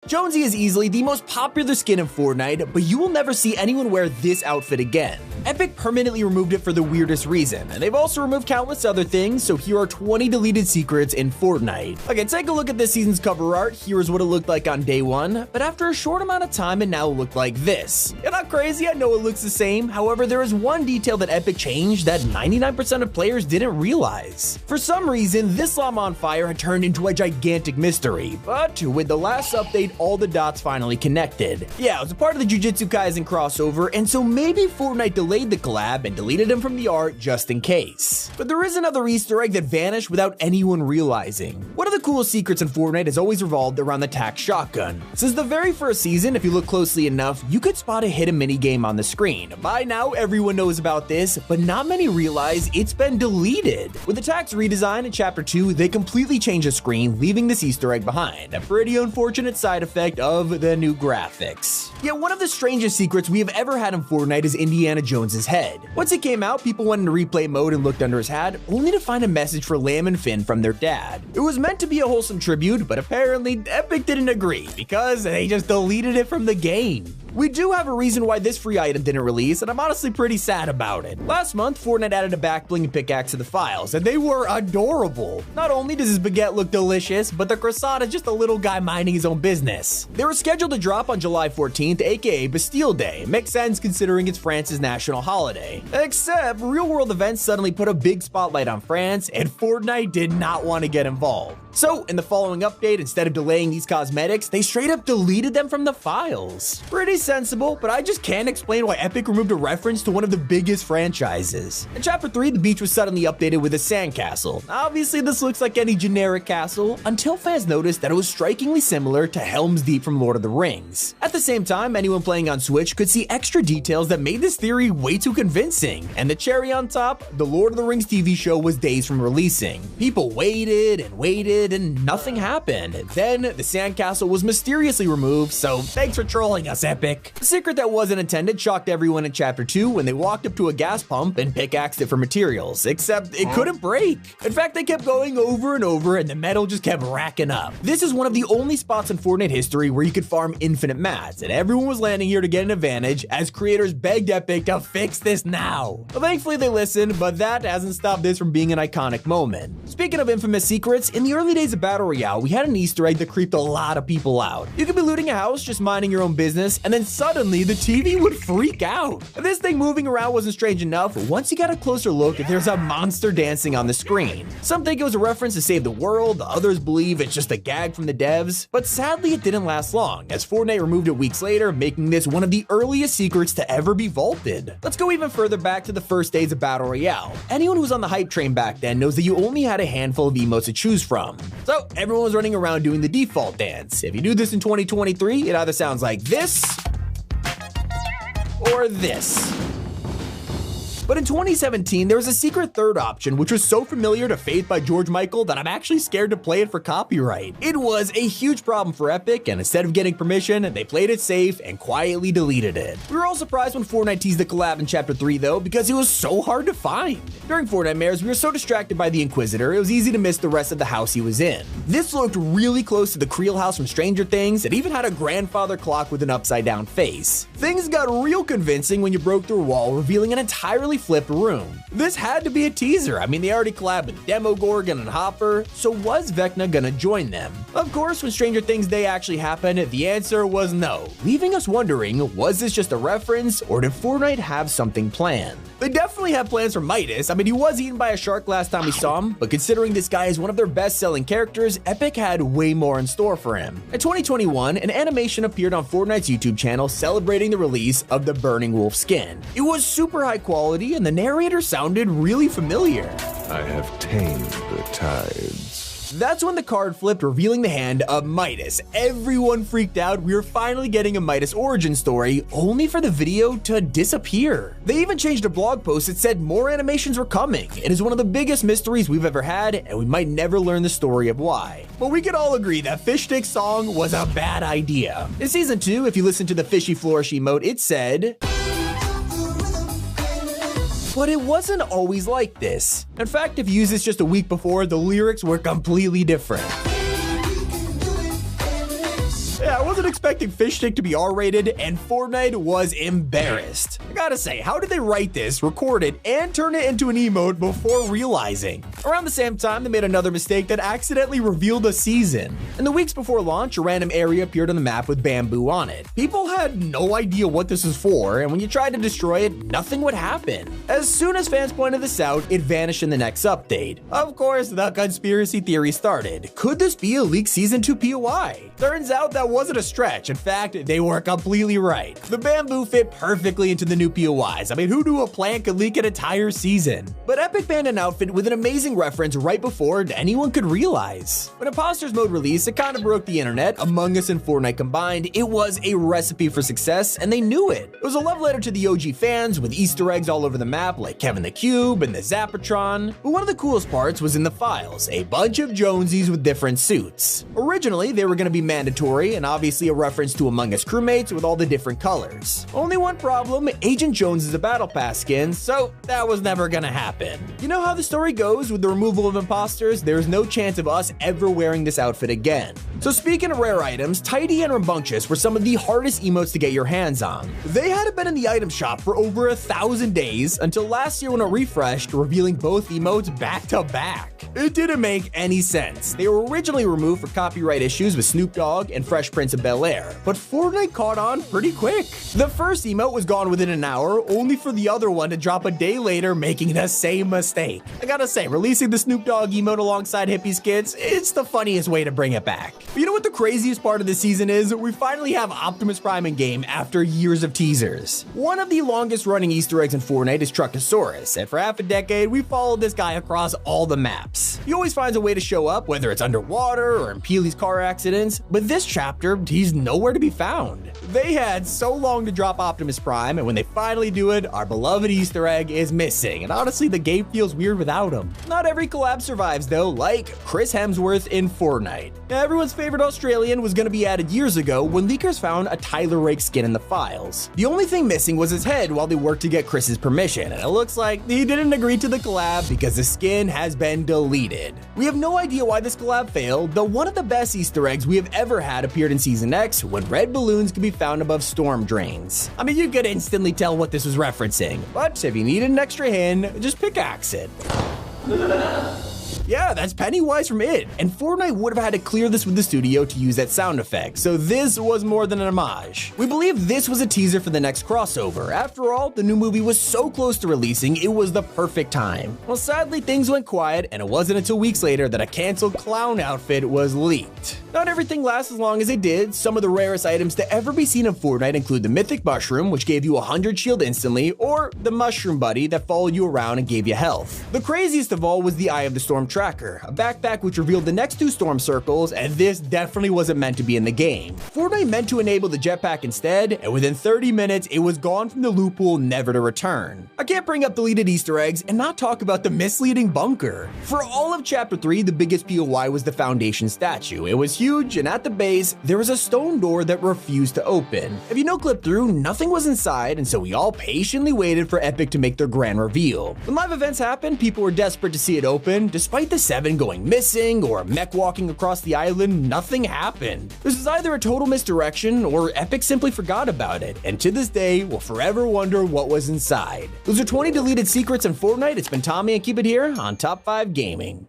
Jonesy is easily the most popular skin in Fortnite, but you will never see anyone wear this outfit again. Epic permanently removed it for the weirdest reason, and they've also removed countless other things, so here are 20 deleted secrets in Fortnite. Okay, take a look at this season's cover art. Here is what it looked like on day one, but after a short amount of time, it now looked like this. You're not crazy, I know it looks the same. However, there is one detail that Epic changed that 99% of players didn't realize. For some reason, this llama on fire had turned into a gigantic mystery, but with the last update, all the dots finally connected. Yeah, it was a part of the Jujutsu Kaisen crossover, and so maybe Fortnite delayed the collab and deleted him from the art just in case. But there is another Easter egg that vanished without anyone realizing. One of the coolest secrets in Fortnite has always revolved around the tac shotgun. Since the very first season, if you look closely enough, you could spot a hidden minigame on the screen. By now, everyone knows about this, but not many realize it's been deleted. With the tac's redesign in Chapter 2, they completely changed the screen, leaving this Easter egg behind. A pretty unfortunate side effect of the new graphics. Yet one of the strangest secrets we have ever had in Fortnite is Indiana Jones's head. Once it came out, people went into replay mode and looked under his hat, only to find a message for Lamb and Finn from their dad. It was meant to be a wholesome tribute, but apparently Epic didn't agree because they just deleted it from the game. We do have a reason why this free item didn't release, and I'm honestly pretty sad about it. Last month, Fortnite added a back-bling pickaxe to the files, and they were adorable. Not only does his baguette look delicious, but the croissant is just a little guy minding his own business. They were scheduled to drop on July 14th, aka Bastille Day. Makes sense considering it's France's national holiday. Except, real-world events suddenly put a big spotlight on France, and Fortnite did not want to get involved. So, in the following update, instead of delaying these cosmetics, they straight up deleted them from the files. Pretty sensible, but I just can't explain why Epic removed a reference to one of the biggest franchises. In Chapter 3, the beach was suddenly updated with a sandcastle. Obviously, this looks like any generic castle, until fans noticed that it was strikingly similar to Helm's Deep from Lord of the Rings. At the same time, anyone playing on Switch could see extra details that made this theory way too convincing. And the cherry on top, the Lord of the Rings TV show was days from releasing. People waited and waited, and nothing happened. Then, the sandcastle was mysteriously removed, so thanks for trolling us, Epic. A secret that wasn't intended shocked everyone in Chapter 2 when they walked up to a gas pump and pickaxed it for materials, except it couldn't break. In fact, they kept going over and over and the metal just kept racking up. This is one of the only spots in Fortnite history where you could farm infinite mats, and everyone was landing here to get an advantage as creators begged Epic to fix this now. Well, thankfully they listened, but that hasn't stopped this from being an iconic moment. Speaking of infamous secrets, in the early days of Battle Royale, we had an Easter egg that creeped a lot of people out. You could be looting a house, just minding your own business, and then suddenly the TV would freak out. If this thing moving around wasn't strange enough, once you got a closer look, there's a monster dancing on the screen. Some think it was a reference to Save the World, others believe it's just a gag from the devs, but sadly it didn't last long, as Fortnite removed it weeks later, making this one of the earliest secrets to ever be vaulted. Let's go even further back to the first days of Battle Royale. Anyone who was on the hype train back then knows that you only had a handful of emotes to choose from. So everyone was running around doing the default dance. If you do this in 2023, it either sounds like this or this. But in 2017, there was a secret third option, which was so familiar to Faith by George Michael that I'm actually scared to play it for copyright. It was a huge problem for Epic, and instead of getting permission, they played it safe and quietly deleted it. We were all surprised when Fortnite teased the collab in Chapter 3 though, because it was so hard to find. During Fortnite Mares, we were so distracted by the Inquisitor, it was easy to miss the rest of the house he was in. This looked really close to the Creel house from Stranger Things. It even had a grandfather clock with an upside down face. Things got real convincing when you broke through a wall, revealing an entirely flipped room. This had to be a teaser. I mean, they already collabed with Demogorgon and Hopper, so was Vecna gonna join them? Of course, when Stranger Things Day actually happened, the answer was no, leaving us wondering, was this just a reference, or did Fortnite have something planned? They definitely have plans for Midas. I mean, he was eaten by a shark last time we saw him, but considering this guy is one of their best-selling characters, Epic had way more in store for him. In 2021, an animation appeared on Fortnite's YouTube channel celebrating the release of the Burning Wolf skin. It was super high quality, and the narrator sounded really familiar. I have tamed the tides. That's when the card flipped, revealing the hand of Midas. Everyone freaked out. We were finally getting a Midas origin story, only for the video to disappear. They even changed a blog post that said more animations were coming. It is one of the biggest mysteries we've ever had, and we might never learn the story of why. But we could all agree that Fish Stick song was a bad idea. In Season 2, if you listen to the Fishy Flourish emote, it said, but it wasn't always like this. In fact, if you used this just a week before, the lyrics were completely different. Yeah, it wasn't wasn't expecting Fish Stick to be R-rated, and Fortnite was embarrassed. I gotta say, how did they write this, record it, and turn it into an emote before realizing? Around the same time, they made another mistake that accidentally revealed a season. In the weeks before launch, a random area appeared on the map with bamboo on it. People had no idea what this was for, and when you tried to destroy it, nothing would happen. As soon as fans pointed this out, it vanished in the next update. Of course, the conspiracy theory started. Could this be a leaked Season 2 POI? Turns out that wasn't a stretch. In fact, they were completely right. The bamboo fit perfectly into the new POIs. I mean, who knew a plant could leak an entire season? But Epic banned an outfit with an amazing reference right before anyone could realize. When Imposters Mode released, it kind of broke the internet. Among Us and Fortnite combined, it was a recipe for success, and they knew it. It was a love letter to the OG fans with Easter eggs all over the map like Kevin the Cube and the Zappatron. But one of the coolest parts was in the files, a bunch of Jonesies with different suits. Originally, they were going to be mandatory and obviously a reference to Among Us crewmates with all the different colors. Only one problem, Agent Jones is a Battle Pass skin, so that was never gonna happen. You know how the story goes with the removal of imposters? There's no chance of us ever wearing this outfit again. So speaking of rare items, Tidy and Rambunctious were some of the hardest emotes to get your hands on. They hadn't been in the item shop for over 1,000 days until last year when it refreshed, revealing both emotes back to back. It didn't make any sense. They were originally removed for copyright issues with Snoop Dogg and Fresh Prince of Bel-Air, but Fortnite caught on pretty quick. The first emote was gone within an hour, only for the other one to drop a day later, making the same mistake. I gotta say, releasing the Snoop Dogg emote alongside Hippie Skits, it's the funniest way to bring it back. But you know what the craziest part of this season is? We finally have Optimus Prime in game after years of teasers. One of the longest running Easter eggs in Fortnite is Truckosaurus, and for half a decade, we followed this guy across all the maps. He always finds a way to show up, whether it's underwater or in Peely's car accidents, but this chapter, he's nowhere to be found. They had so long to drop Optimus Prime, and when they finally do it, our beloved Easter egg is missing, and honestly, the game feels weird without him. Not every collab survives though, like Chris Hemsworth in Fortnite. Now, everyone's favorite Australian was gonna be added years ago when leakers found a Tyler Rake skin in the files. The only thing missing was his head while they worked to get Chris's permission, and it looks like he didn't agree to the collab because the skin has been deleted. We have no idea why this collab failed, though one of the best Easter eggs we have ever had appeared in Season X when red balloons could be found above storm drains. I mean, you could instantly tell what this was referencing, but if you needed an extra hint, just pickaxe it. Yeah, that's Pennywise from It, and Fortnite would have had to clear this with the studio to use that sound effect, so this was more than an homage. We believe this was a teaser for the next crossover. After all, the new movie was so close to releasing, it was the perfect time. Well, sadly, things went quiet, and it wasn't until weeks later that a canceled clown outfit was leaked. Not everything lasts as long as it did. Some of the rarest items to ever be seen in Fortnite include the Mythic Mushroom, which gave you 100 shield instantly, or the Mushroom Buddy that followed you around and gave you health. The craziest of all was the Eye of the Storm Tracker, a backpack which revealed the next 2 storm circles, and this definitely wasn't meant to be in the game. Fortnite meant to enable the jetpack instead, and within 30 minutes, it was gone from the loot pool, never to return. I can't bring up deleted Easter eggs and not talk about the misleading bunker. For all of Chapter 3, the biggest POI was the Foundation statue. It was huge, and at the base, there was a stone door that refused to open. If you no-clip through, nothing was inside, and so we all patiently waited for Epic to make their grand reveal. When live events happened, people were desperate to see it open. Despite the 7 going missing or a mech walking across the island, nothing happened. This is either a total misdirection or Epic simply forgot about it, and to this day, we'll forever wonder what was inside. Those are 20 deleted secrets in Fortnite. It's been Tommy, and keep it here on Top 5 Gaming.